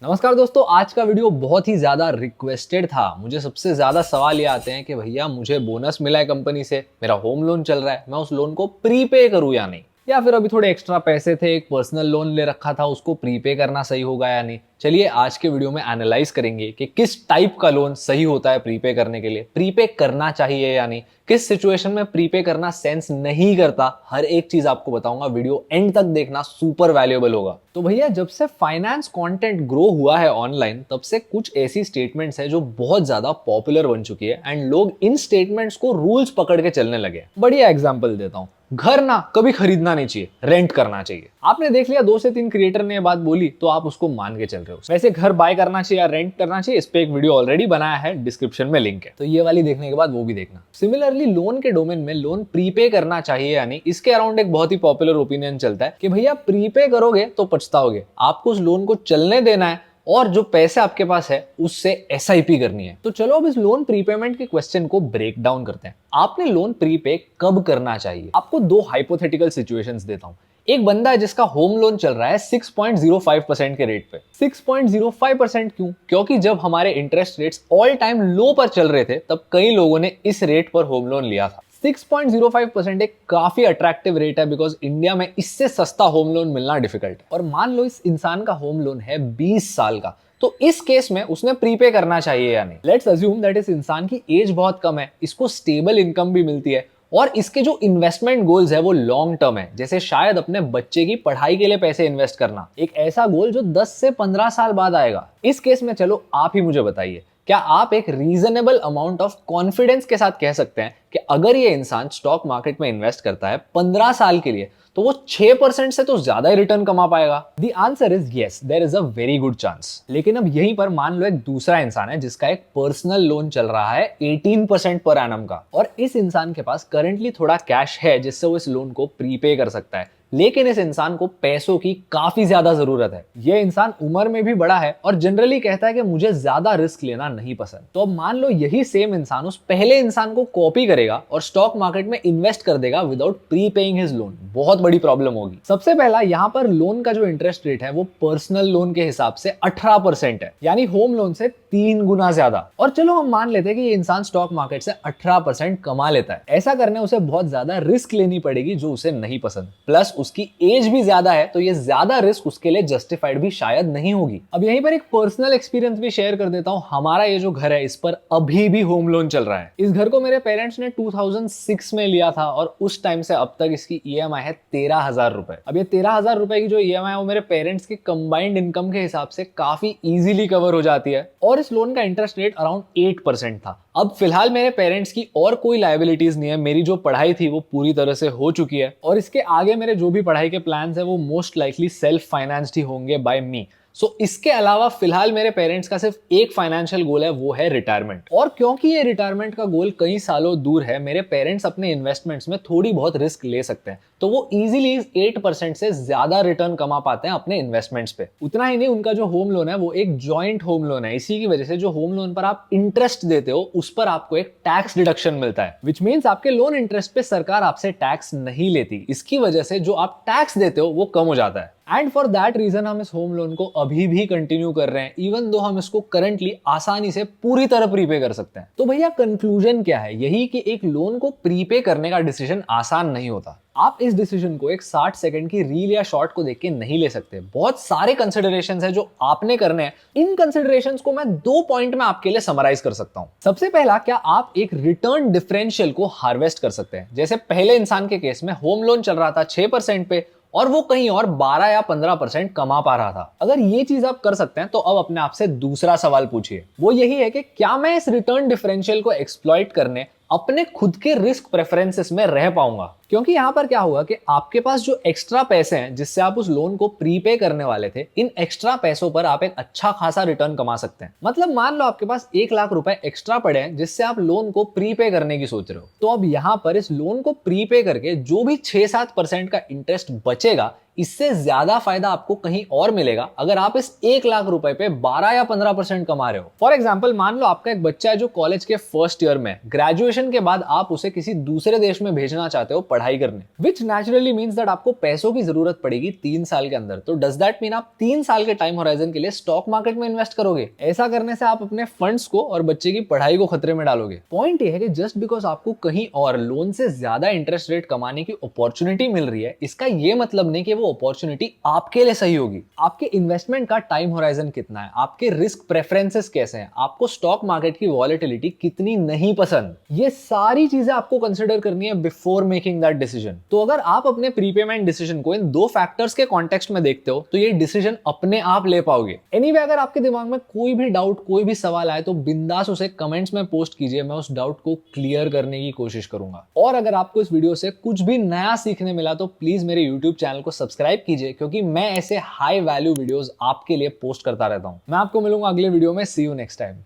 नमस्कार दोस्तों, आज का वीडियो बहुत ही ज्यादा रिक्वेस्टेड था। मुझे सबसे ज्यादा सवाल ये आते हैं कि भैया मुझे बोनस मिला है कंपनी से, मेरा होम लोन चल रहा है, मैं उस लोन को प्रीपे करूं या नहीं, या फिर अभी थोड़े एक्स्ट्रा पैसे थे, एक पर्सनल लोन ले रखा था, उसको प्रीपे करना सही होगा या नहीं। चलिए आज के वीडियो में एनालाइज करेंगे कि किस टाइप का लोन सही होता है प्रीपे करने के लिए, प्रीपे करना चाहिए या नहीं, किस सिचुएशन में प्रीपे करना सेंस नहीं करता। हर एक चीज आपको बताऊंगा, वीडियो एंड तक देखना, सुपर वैल्यूएबल होगा। तो भैया जब से फाइनेंस कंटेंट ग्रो हुआ है ऑनलाइन, तब से कुछ ऐसी स्टेटमेंट्स है जो बहुत ज्यादा पॉपुलर बन चुकी है एंड लोग इन स्टेटमेंट्स को रूल्स पकड़ के चलने लगे। बढ़िया एग्जांपल देता हूं, घर ना कभी खरीदना नहीं चाहिए, रेंट करना चाहिए। आपने देख लिया 2 से 3 क्रिएटर ने ये बात बोली तो आप उसको मान के चल रहे हो। वैसे घर बाय करना चाहिए या रेंट करना चाहिए, इस पे एक वीडियो ऑलरेडी बनाया है, डिस्क्रिप्शन में लिंक है, तो ये वाली देखने के बाद वो भी देखना। सिमिलरली लोन के डोमेन में लोन प्रीपे करना चाहिए या नहीं, इसके अराउंड एक बहुत ही पॉपुलर ओपिनियन चलता है कि भैया प्रीपे करोगे तो पछताओगे, आपको उस लोन को चलने देना है और जो पैसे आपके पास है उससे एसआईपी करनी है। तो चलो अब इस लोन प्रीपेमेंट के क्वेश्चन को ब्रेक डाउन करते हैं। आपने लोन प्रीपे कब करना चाहिए? आपको 2 हाइपोथेटिकल सिचुएशंस देता हूं। एक बंदा है जिसका होम लोन चल रहा है 6.05% के रेट पे। 6.05% क्यों? क्योंकि जब हमारे इंटरेस्ट रेट्स ऑल टाइम लो पर चल रहे थे तब कई लोगों ने इस रेट पर होम लोन लिया था। 6.05% एक काफी अट्रैक्टिव रेट है, बिकॉज इंडिया में इससे सस्ता होम लोन मिलना डिफिकल्ट है। और मान लो इस इंसान का होम लोन है 20 साल का, तो इस केस में उसने प्रीपे करना चाहिए या नहीं? लेट्स अज्यूम दैट इस इंसान की एज बहुत कम है, इसको स्टेबल इनकम भी मिलती है और इसके जो इन्वेस्टमेंट गोल्स है वो लॉन्ग टर्म है, जैसे शायद अपने बच्चे की पढ़ाई के लिए पैसे इन्वेस्ट करना, एक ऐसा गोल जो 10 से 15 साल बाद आएगा। इस केस में चलो आप ही मुझे बताइए, क्या आप एक रीजनेबल अमाउंट ऑफ कॉन्फिडेंस के साथ कह सकते हैं कि अगर ये इंसान स्टॉक मार्केट में इन्वेस्ट करता है 15 साल के लिए तो वो 6% से तो ज्यादा ही रिटर्न कमा पाएगा? The answer is yes, there is a very good chance. लेकिन अब यहीं पर मान लो एक दूसरा इंसान है जिसका एक पर्सनल लोन चल रहा है 18% पर एनम का, और इस इंसान के पास करंटली थोड़ा कैश है जिससे वो इस लोन को प्रीपे कर सकता है, लेकिन इस इंसान को पैसों की काफी ज्यादा जरूरत है। ये इंसान उम्र में भी बड़ा है और जनरली कहता है कि मुझे ज्यादा रिस्क लेना नहीं पसंद। तो अब मान लो यही सेम इंसान उस पहले इंसान को कॉपी करेगा और स्टॉक मार्केट में इन्वेस्ट कर देगा without pre paying his loan. बहुत बड़ी प्रॉब्लम होगी। सबसे पहला, यहाँ पर लोन का जो इंटरेस्ट रेट है वो पर्सनल लोन के हिसाब से 18% है, यानी होम लोन से 3 गुना ज्यादा। और चलो हम मान लेते हैं कि ये इंसान स्टॉक मार्केट से 18% कमा लेता है। ऐसा करने उसे बहुत ज्यादा रिस्क लेनी पड़ेगी जो उसे नहीं पसंद, प्लस उसकी एज भी ज्यादा है, तो ये ज्यादा रिस्क उसके लिए जस्टिफाइड भी शायद नहीं होगी। अब यहीं पर एक पर्सनल एक्सपीरियंस भी शेयर कर देता हूं। हमारा ये जो घर है इस पर अभी भी होम लोन चल रहा है। इस घर को मेरे पेरेंट्स ने 2006 में लिया था और उस टाइम से अब तक इसकी ईएमआई है 13,000 रुपए। अब ये 13,000 रुपए की जो ईएमआई है वो मेरे पेरेंट्स की कंबाइंड इनकम के हिसाब से काफी इजीली कवर हो जाती है, और इस लोन का इंटरेस्ट रेट अराउंड 8% था। अब फिलहाल मेरे पेरेंट्स की और कोई लायबिलिटीज नहीं है, मेरी जो पढ़ाई थी वो पूरी तरह से हो चुकी है, और इसके आगे मेरे जो भी पढ़ाई के प्लान्स है वो मोस्ट लाइकली सेल्फ फाइनेंस्ड ही होंगे बाय मी। सो इसके अलावा फिलहाल मेरे पेरेंट्स का सिर्फ एक फाइनेंशियल गोल है, वो है रिटायरमेंट। और क्योंकि ये रिटायरमेंट का गोल कई सालों दूर है, मेरे पेरेंट्स अपने इन्वेस्टमेंट्स में थोड़ी बहुत रिस्क ले सकते हैं, तो वो इजीली 8% से ज्यादा रिटर्न कमा पाते हैं अपने इन्वेस्टमेंट्स पे। उतना ही नहीं, उनका जो होम लोन है वो एक जॉइंट होम लोन है। इसी की वजह से जो होम लोन पर आप इंटरेस्ट देते हो उस पर आपको एक टैक्स डिडक्शन मिलता है, विच मीन्स आपके लोन इंटरेस्ट पे सरकार आपसे टैक्स नहीं लेती। इसकी वजह से जो आप टैक्स देते हो वो कम हो जाता है। एंड फॉर दैट रीजन हम इस होम लोन को अभी भी कंटिन्यू कर रहे हैं, इवन दो हम इसको करंटली आसानी से पूरी तरह प्रीपे कर सकते हैं। तो भैया कंक्लूजन क्या है? यही कि एक लोन को प्रीपे करने का डिसीजन आसान नहीं होता। आप इस डिसीजन को एक 60 सेकंड की रील या शॉर्ट को देख के नहीं ले सकते। बहुत सारे कंसिडरेशंस हैं जो आपने करने हैं। इन कंसिडरेशंस को मैं 2 पॉइंट में आपके लिए समराइज कर सकता हूं। सबसे पहला, क्या आप एक रिटर्न डिफरेंशियल को हार्वेस्ट कर सकते हैं? जैसे पहले इंसान के केस में होम लोन चल रहा था 6% पे और वो कहीं और 12 या 15% कमा पा रहा था। अगर ये चीज आप कर सकते हैं तो अब अपने आप से दूसरा सवाल पूछिए, वो यही है कि क्या मैं इस रिटर्न डिफरेंशियल को एक्सप्लॉइट करने अपने खुद के रिस्क प्रेफरेंसेस में रह पाऊंगा? क्योंकि यहां पर क्या होगा कि आपके पास जो एक्स्ट्रा पैसे हैं जिससे आप उस लोन को प्रीपे करने वाले थे, इन एक्स्ट्रा पैसों पर आप एक अच्छा खासा रिटर्न कमा सकते हैं। मतलब मान लो आपके पास 1 लाख रुपए एक्स्ट्रा पड़े हैं जिससे आप लोन को प्रीपे करने की सोच रहे हो, तो अब यहां पर इस लोन को प्रीपे करके जो भी 6-7% का इंटरेस्ट बचेगा, इससे ज्यादा फायदा आपको कहीं और मिलेगा अगर आप इस 1 लाख रुपए पे 12 या 15% कमा रहे हो। फॉर एग्जाम्पल, मान लो आपका एक बच्चा है जो कॉलेज के फर्स्ट ईयर में, ग्रेजुएशन के बाद आप उसे किसी दूसरे देश में भेजना चाहते हो पढ़ाई करने, विच नेचुरली मीन्स दैट आपको पैसों की जरूरत पड़ेगी 3 साल के अंदर। तो डज दैट मीन आप 3 साल के टाइम होराइजन के लिए स्टॉक मार्केट में इन्वेस्ट करोगे? ऐसा करने से आप अपने फंड्स को और बच्चे की पढ़ाई को खतरे में डालोगे। पॉइंट ये है कि जस्ट बिकॉज आपको कहीं और लोन से ज्यादा इंटरेस्ट रेट कमाने की अपॉर्चुनिटी मिल रही है, इसका ये मतलब नहीं कि वो अपॉर्चुनिटी आपके लिए सही होगी। आपके इन्वेस्टमेंट का टाइम होराइजन कितना है, आपके रिस्क प्रेफरेंसेस कैसे हैं, आपको स्टॉक मार्केट की वॉलेटिलिटी कितनी नहीं पसंद, ये सारी चीजें आपको कंसिडर करनी है बिफोर मेकिंग दैट डिसीजन। तो अगर आप अपने प्रीपेमेंट डिसीजन को इन 2 फैक्टर्स के कॉन्टेक्स्ट में देखते हो तो ये डिसीजन अपने आप ले पाओगे। एनीवे, अगर आपके दिमाग में कोई भी डाउट, कोई भी सवाल आए तो बिंदास उसे कमेंट्स में पोस्ट कीजिए, मैं उस डाउट को क्लियर करने की कोशिश करूंगा। और अगर आपको इस वीडियो से कुछ भी नया सीखने मिला तो प्लीज मेरे यूट्यूब चैनल को सब्सक्राइब कीजिए, क्योंकि मैं ऐसे हाई वैल्यू वीडियोस आपके लिए पोस्ट करता रहता हूं। मैं आपको मिलूंगा अगले वीडियो में। सी यू नेक्स्ट टाइम।